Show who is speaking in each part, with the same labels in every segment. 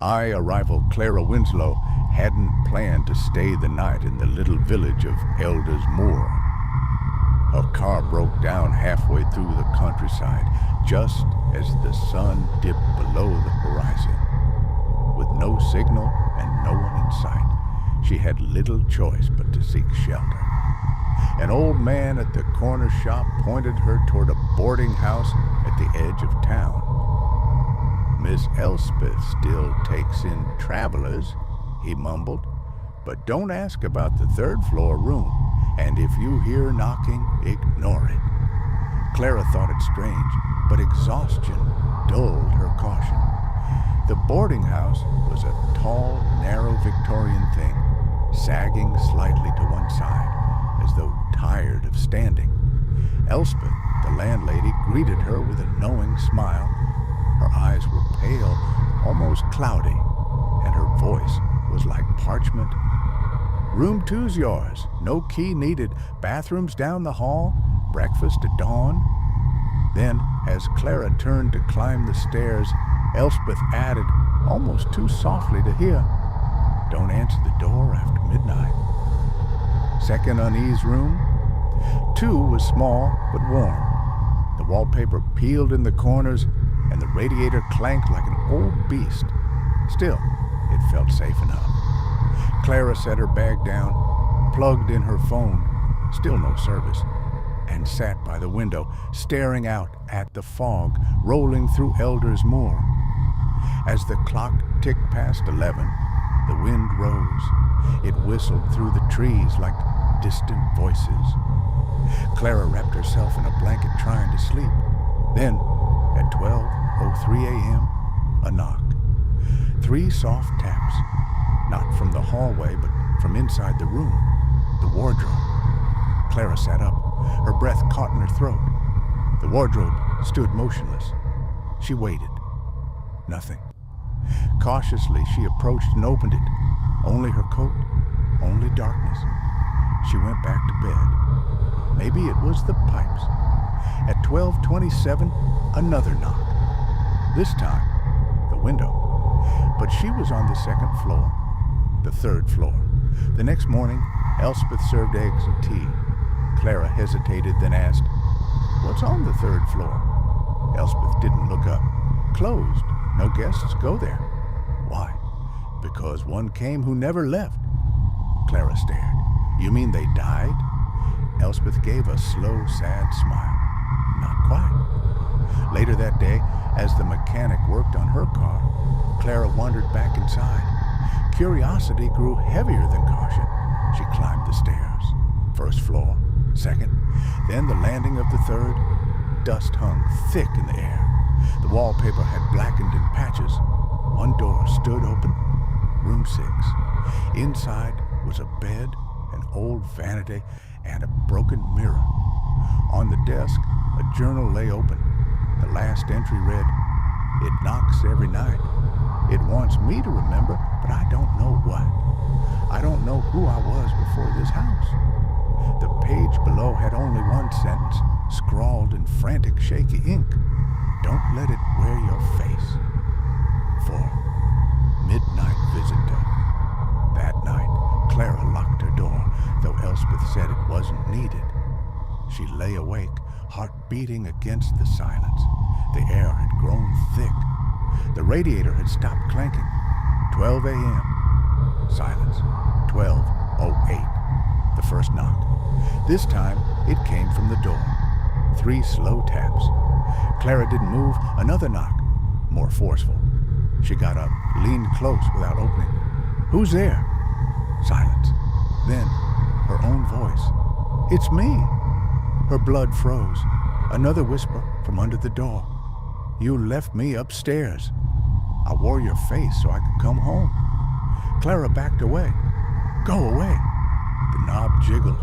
Speaker 1: a rival Clara Winslow, hadn't planned to stay the night in the little village of Elders Moor. Her car broke down halfway through the countryside, just as the sun dipped below the horizon. With no signal and no one in sight, she had little choice but to seek shelter. An old man at the corner shop pointed her toward a boarding house at the edge of town. "Miss Elspeth still takes in travelers," he mumbled, "but don't ask about the third-floor room, and if you hear knocking, ignore it." Clara thought it strange, but exhaustion dulled her caution. The boarding house was a tall, narrow Victorian thing, sagging slightly to one side, as though tired of standing. Elspeth, the landlady, greeted her with a knowing smile. Her eyes were pale, almost cloudy, and her voice was like parchment. "Room 2's yours. No key needed. Bathrooms down the hall. Breakfast at dawn." Then, as Clara turned to climb the stairs, Elspeth added, almost too softly to hear, "Don't answer the door after midnight." Second unease room. 2 was small but warm. The wallpaper peeled in the corners, and the radiator clanked like an old beast. Still, it felt safe enough. Clara set her bag down, plugged in her phone, still no service, and sat by the window, staring out at the fog rolling through Elders Moor. As the clock ticked past 11, the wind rose. It whistled through the trees like distant voices. Clara wrapped herself in a blanket trying to sleep. Then, at 12:03 a.m., a knock. 3 soft taps, not from the hallway, but from inside the room, the wardrobe. Clara sat up, her breath caught in her throat. The wardrobe stood motionless. She waited. Nothing. Cautiously, she approached and opened it. Only her coat, only darkness. She went back to bed. Maybe it was the pipes. At 12:27, another knock. This time, the window. But she was on the second floor, the third floor. The next morning, Elspeth served eggs and tea. Clara hesitated, then asked, "What's on the third floor?" Elspeth didn't look up. "Closed. No guests go there." "Why?" "Because one came who never left." Clara stared. "You mean they died?" Elspeth gave a slow, sad smile. "Not quite." Later that day, as the mechanic worked on her car, Clara wandered back inside. Curiosity grew heavier than caution. She climbed the stairs. First floor, second, then the landing of the third. Dust hung thick in the air. The wallpaper had blackened in patches. One door stood open. Room 6. Inside was a bed, an old vanity, and a broken mirror. On the desk, a journal lay open. The last entry read, "It knocks every night. It wants me to remember, but I don't know what. I don't know who I was before this house." The page below had only one sentence, scrawled in frantic, shaky ink. "Don't let it wear your face. For midnight visitor." That night, Clara locked her door, though Elspeth said it wasn't needed. She lay awake, heart beating against the silence. The air had grown thick. The radiator had stopped clanking. 12 a.m. Silence. 12:08. The first knock. This time, it came from the door. 3 slow taps. Clara didn't move. Another knock. More forceful. She got up, leaned close without opening. "Who's there?" Silence. Then, her own voice. "It's me." Her blood froze. Another whisper from under the door. "You left me upstairs. I wore your face so I could come home." Clara backed away. "Go away." The knob jiggled.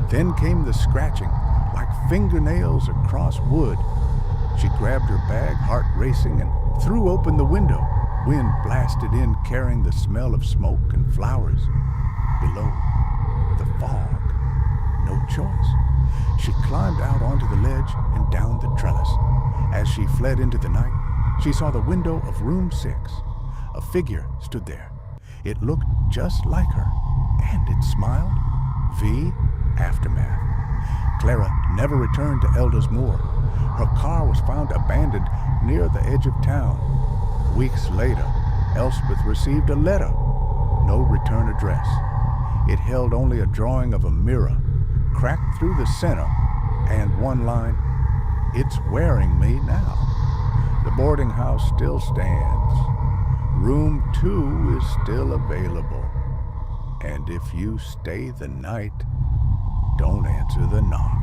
Speaker 1: Then came the scratching, like fingernails across wood. She grabbed her bag, heart racing, and threw open the window. Wind blasted in, carrying the smell of smoke and flowers. Below, the fog. No choice. She climbed out onto the ledge and down the trellis. As she fled into the night, she saw the window of room 6. A figure stood there. It looked just like her, and it smiled. V. Aftermath. Clara never returned to Elders Moor. Her car was found abandoned near the edge of town. Weeks later, Elspeth received a letter. No return address. It held only a drawing of a mirror, cracked through the center, and one line, "It's wearing me now." The boarding house still stands. Room 2 is still available. And if you stay the night, don't answer the knock.